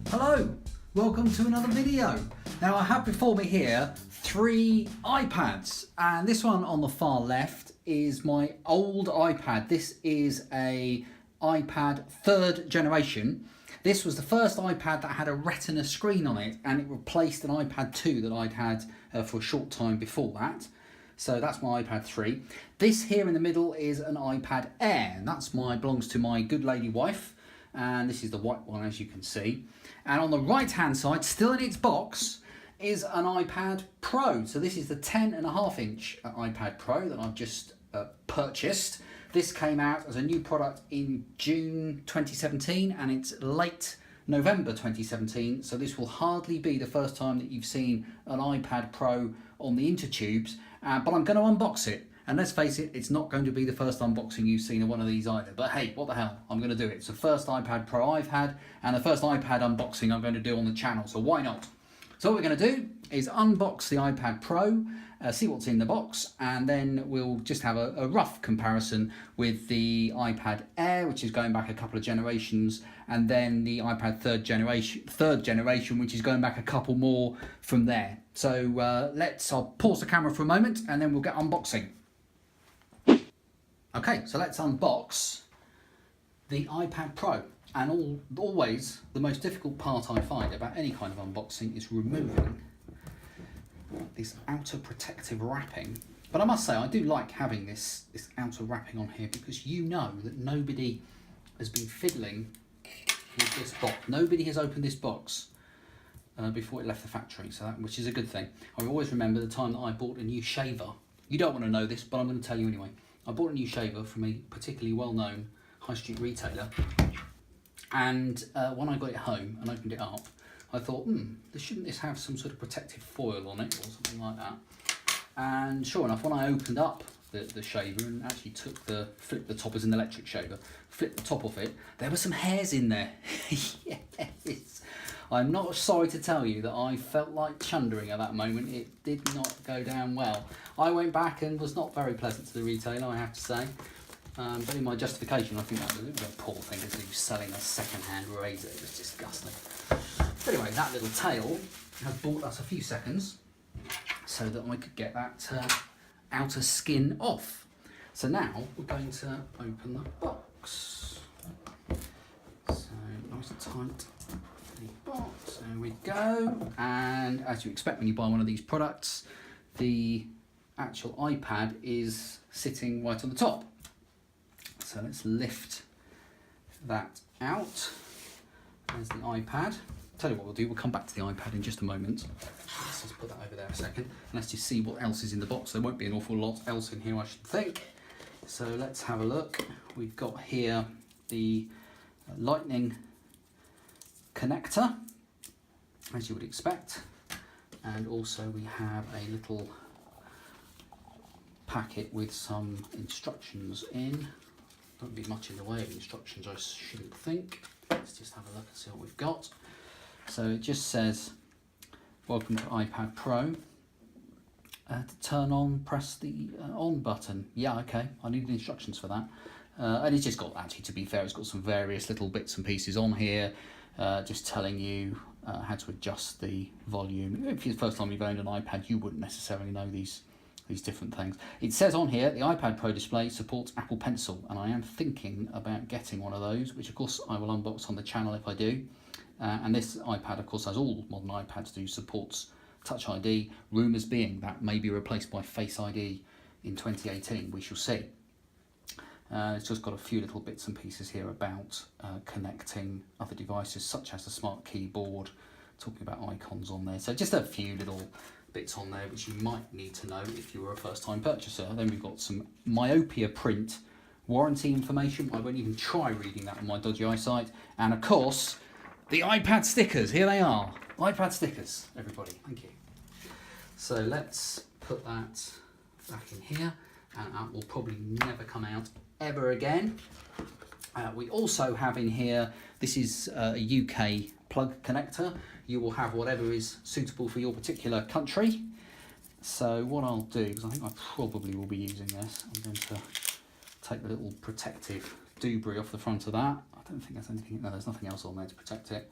Hello, welcome to another video. Now I have before me here 3 iPads, and this one on the far left is my old iPad. This is a iPad 3rd generation. This was the first iPad that had a Retina screen on it, and it replaced an iPad 2 that I'd had for a short time before that. So that's my iPad 3. This here in the middle is an iPad Air, and that's belongs to my good lady wife. And this is the white one, as you can see. And on the right hand side, still in its box, is an iPad Pro. So this is the 10.5-inch iPad Pro that I've just purchased. This came out as a new product in June 2017, and it's late November 2017, so this will hardly be the first time that you've seen an iPad Pro on the intertubes, but I'm going to unbox it. And let's face it, it's not going to be the first unboxing you've seen of one of these either. But hey, what the hell, I'm going to do it. It's the first iPad Pro I've had, and the first iPad unboxing I'm going to do on the channel, so why not? So what we're going to do is unbox the iPad Pro, see what's in the box, and then we'll just have a rough comparison with the iPad Air, which is going back a couple of generations, and then the iPad third generation, which is going back a couple more from there. So I'll pause the camera for a moment, and then we'll get unboxing. Okay, so let's unbox the iPad Pro. And always the most difficult part I find about any kind of unboxing is removing this outer protective wrapping. But I must say, I do like having this outer wrapping on here, because you know that nobody has been fiddling with this box. Nobody has opened this box before it left the factory, which is a good thing. I always remember the time that I bought a new shaver. You don't want to know this, but I'm going to tell you anyway. I bought a new shaver from a particularly well-known high street retailer. And when I got it home and opened it up, I thought, shouldn't this have some sort of protective foil on it or something like that? And sure enough, when I opened up the shaver and actually flipped the top as an electric shaver, flipped the top off it, there were some hairs in there. Yes. I'm not sorry to tell you that I felt like chundering at that moment. It did not go down well. I went back and was not very pleasant to the retailer, I have to say. But in my justification, I think that was a poor thing to do, selling a second-hand razor. It was disgusting. But anyway, that little tail has bought us a few seconds so that I could get that outer skin off. So now we're going to open the box. So nice and tight the box. There we go. And as you expect when you buy one of these products, the actual iPad is sitting right on the top. So let's lift that out. There's the iPad. Tell you what we'll do, we'll come back to the iPad in just a moment. Let's just put that over there a second. And let's just see what else is in the box. There won't be an awful lot else in here, I should think. So let's have a look. We've got here the Lightning connector, as you would expect. And also we have a little packet with some instructions in. Don't be much in the way of instructions, I shouldn't think. Let's just have a look and see what we've got. So it just says, welcome to iPad Pro. To turn on, press the on button. Yeah, okay, I need the instructions for that. And it's just got, actually to be fair, it's got some various little bits and pieces on here, just telling you how to adjust the volume. If it's the first time you've owned an iPad, you wouldn't necessarily know these different things. It says on here, the iPad Pro display supports Apple Pencil, and I am thinking about getting one of those, which of course I will unbox on the channel if I do. And this iPad, of course, as all modern iPads do, supports Touch ID, rumours being that may be replaced by Face ID in 2018, we shall see. It's just got a few little bits and pieces here about connecting other devices, such as the smart keyboard, talking about icons on there. So just a few little bits on there which you might need to know if you were a first-time purchaser. Then we've got some myopia print warranty information. I won't even try reading that on my dodgy eyesight. And of course, the iPad stickers. Here they are. iPad stickers, everybody. Thank you. So let's put that back in here, and that will probably never come out ever again. We also have in here, this is a UK plug connector. You will have whatever is suitable for your particular country. So what I'll do, because I think I probably will be using this, I'm going to take the little protective debris off the front of that. I don't think there's anything, no, there's nothing else on there to protect it.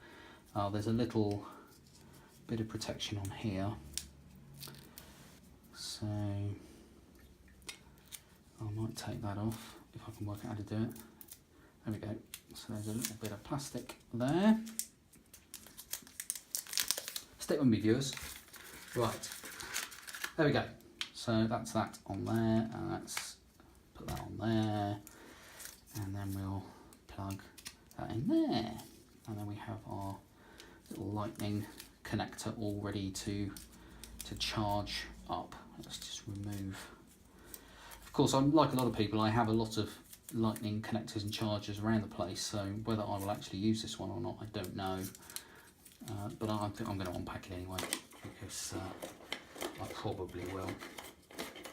There's a little bit of protection on here. So I might take that off if I can work out how to do it. There we go. So there's a little bit of plastic there. Stick with me, viewers. Right, there we go. So that's that on there, and let's put that on there, and then we'll plug that in there, and then we have our little lightning connector all ready to charge up. Let's just remove. Of course, I'm like a lot of people, I have a lot of lightning connectors and chargers around the place, so whether I will actually use this one or not, I don't know. But I think I'm going to unpack it anyway, because I probably will.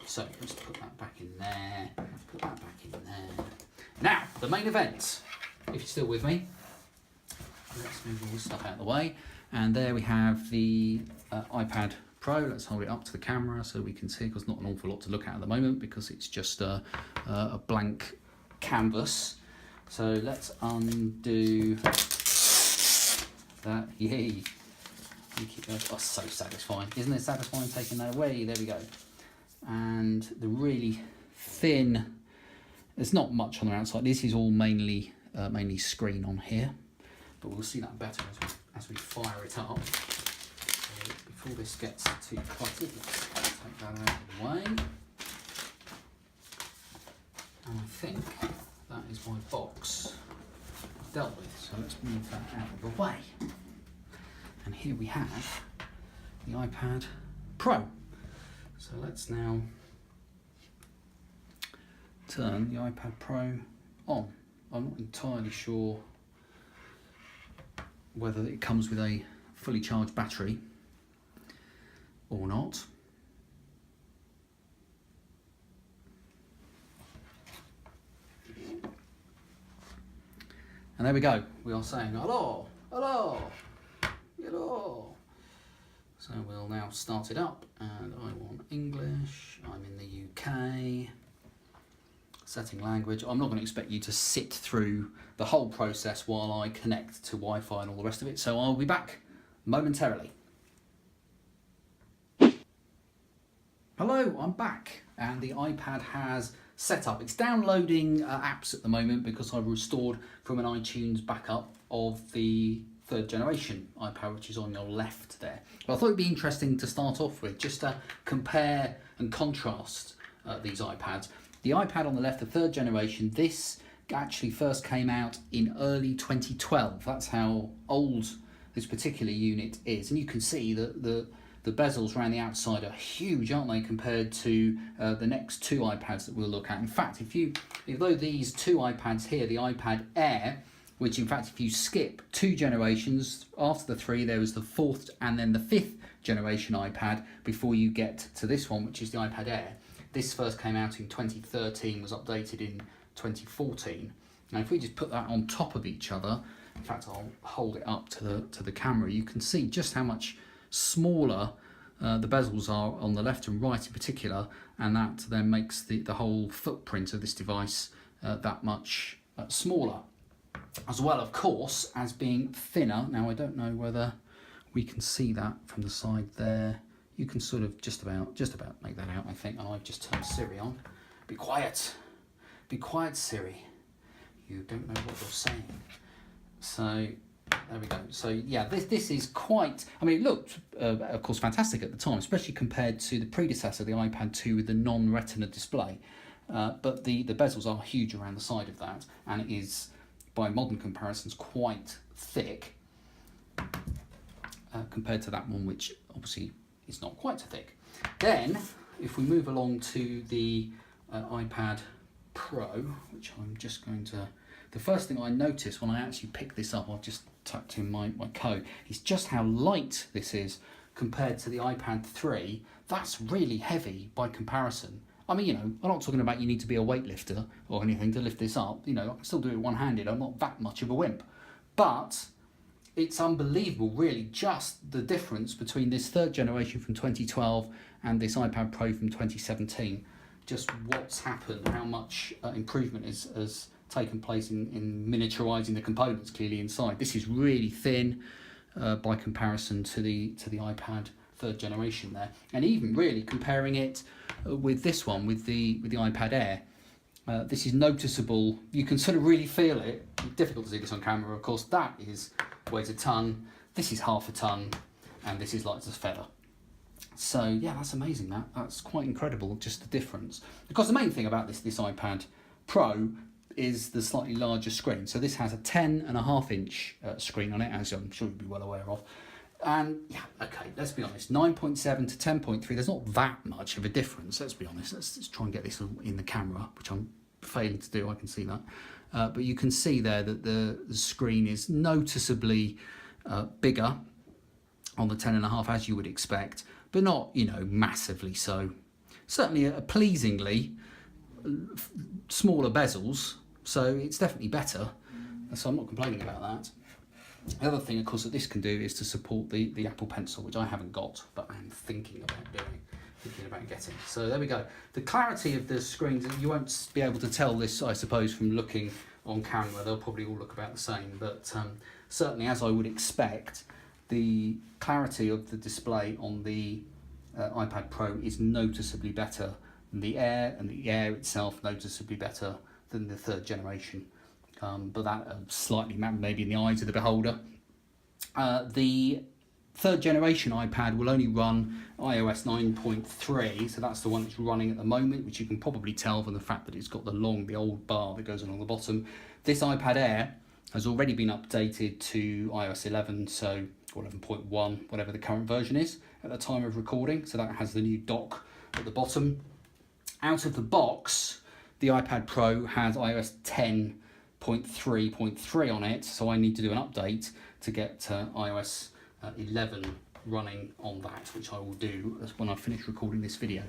So let's put that back in there, put that back in there. Now, the main event, if you're still with me. Let's move all this stuff out of the way. And there we have the iPad Pro. Let's hold it up to the camera so we can see, because not an awful lot to look at the moment because it's just a blank canvas. So let's undo that. Yay! Oh, so satisfying. Isn't it satisfying taking that away? There we go. And the really thin, there's not much on the outside. This is all mainly screen on here, but we'll see that better as we fire it up. So before this gets too cluttered, let's take that out of the way. And I think that is my box dealt with. So let's move that out of the way. And here we have the iPad Pro. So let's now turn the iPad Pro on. I'm not entirely sure whether it comes with a fully charged battery or not. And there we go. We are saying hello, hello, hello. So we'll now start it up, and I want English. I'm in the UK. Setting language. I'm not going to expect you to sit through the whole process while I connect to Wi-Fi and all the rest of it, so I'll be back momentarily. Hello, I'm back, and the iPad has set up. It's downloading apps at the moment because I've restored from an iTunes backup of the 3rd generation iPad, which is on your left there. But I thought it'd be interesting to start off with, just to compare and contrast these iPads. The iPad on the left, the 3rd generation, this actually first came out in early 2012. That's how old this particular unit is. And you can see that the bezels around the outside are huge, aren't they, compared to the next 2 iPads that we'll look at. In fact, although these 2 iPads here, the iPad Air, which in fact if you skip 2 generations, after the 3 there was the 4th and then the 5th generation iPad before you get to this one, which is the iPad Air. This first came out in 2013, was updated in 2014. Now if we just put that on top of each other, in fact I'll hold it up to the camera, you can see just how much smaller the bezels are on the left and right in particular, and that then makes the whole footprint of this device that much smaller. As well, of course, as being thinner. Now I don't know whether we can see that from the side there. You can sort of just about make that out, I think. And I've just turned Siri on. Be quiet, Siri. You don't know what you're saying. So there we go. So yeah, this is quite. I mean, it looked of course fantastic at the time, especially compared to the predecessor, the iPad 2 with the non-Retina display. But the bezels are huge around the side of that, and it is, by modern comparisons, quite thick compared to that one, which obviously is not quite so thick. Then, if we move along to the iPad Pro, which I'm just going to... The first thing I noticed when I actually picked this up, I've just tucked in my coat, is just how light this is compared to the iPad 3. That's really heavy by comparison. I mean, you know, I'm not talking about you need to be a weightlifter or anything to lift this up. You know, I can still do it one-handed. I'm not that much of a wimp. But it's unbelievable, really, just the difference between this 3rd generation from 2012 and this iPad Pro from 2017. Just what's happened, how much improvement has taken place in miniaturizing the components clearly inside. This is really thin by comparison to the iPad 3rd generation there, and even really comparing it with this one, with the iPad Air. This is noticeable. You can sort of really feel it. Difficult to see this on camera, of course. That weighs a ton. This is half a ton, and this is light as a feather. So yeah, that's amazing. That's quite incredible. Just the difference. Because the main thing about this iPad Pro is the slightly larger screen. So this has a 10.5-inch screen on it, as I'm sure you'll be well aware of. And yeah, okay, let's be honest, 9.7 to 10.3, there's not that much of a difference, let's be honest. Let's try and get this in the camera, which I'm failing to do, I can see that. But you can see there that the screen is noticeably bigger on the 10.5, as you would expect, but not, you know, massively so. Certainly pleasingly smaller bezels, so it's definitely better. So I'm not complaining about that. The other thing, of course, that this can do is to support the Apple Pencil, which I haven't got, but I'm thinking about getting. So there we go. The clarity of the screens, you won't be able to tell this, I suppose, from looking on camera. They'll probably all look about the same, but certainly, as I would expect, the clarity of the display on the iPad Pro is noticeably better than the Air, and the Air itself noticeably better than the 3rd generation. But that slightly maybe in the eyes of the beholder. The 3rd generation iPad will only run iOS 9.3, so that's the one that's running at the moment, which you can probably tell from the fact that it's got the old bar that goes along the bottom. This iPad Air has already been updated to iOS 11, so or 11.1, whatever the current version is at the time of recording. So that has the new dock at the bottom. Out of the box, the iPad Pro has iOS 10.3.3 on it, so I need to do an update to get iOS 11 running on that, which I will do when I finish recording this video.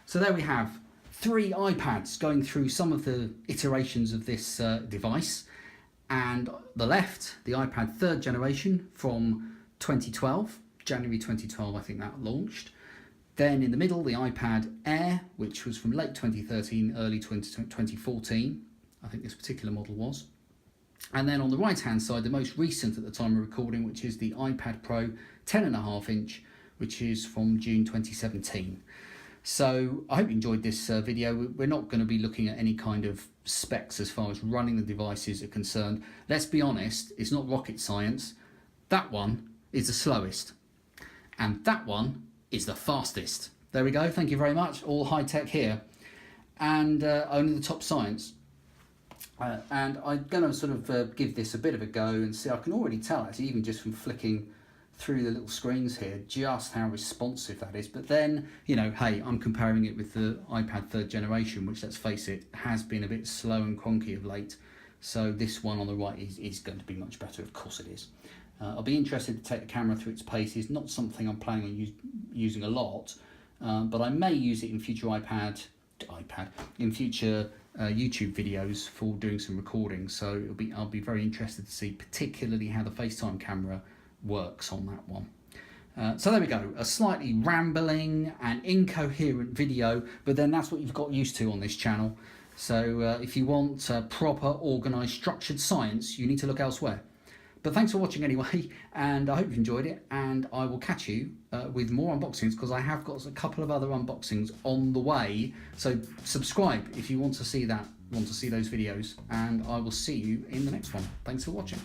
So there we have 3 iPads going through some of the iterations of this device. And the left, the iPad 3rd generation from 2012, January 2012 I think that launched. Then in the middle, the iPad Air, which was from late 2013, early 2014, I think this particular model was. And then on the right hand side, the most recent at the time of recording, which is the iPad Pro 10.5-inch, which is from June 2017. So I hope you enjoyed this video. We're not going to be looking at any kind of specs as far as running the devices are concerned. Let's be honest, it's not rocket science. That one is the slowest, and that one is the fastest. There we go, thank you very much. All high tech here, and only the top science. And I'm going to sort of give this a bit of a go and see. I can already tell, actually, even just from flicking through the little screens here, just how responsive that is. But then, you know, hey, I'm comparing it with the iPad 3rd generation, which, let's face it, has been a bit slow and cronky of late. So this one on the right is going to be much better, of course it is. I'll be interested to take the camera through its paces. Not something I'm planning on using a lot, but I may use it in future in future YouTube videos for doing some recording. So I'll be very interested to see particularly how the FaceTime camera works on that one. So there we go, a slightly rambling and incoherent video, but then that's what you've got used to on this channel. So if you want proper, organised, structured science, you need to look elsewhere. But thanks for watching anyway, and I hope you enjoyed it, and I will catch you with more unboxings, because I have got a couple of other unboxings on the way. So subscribe if you want to see those videos, and I will see you in the next one. Thanks for watching.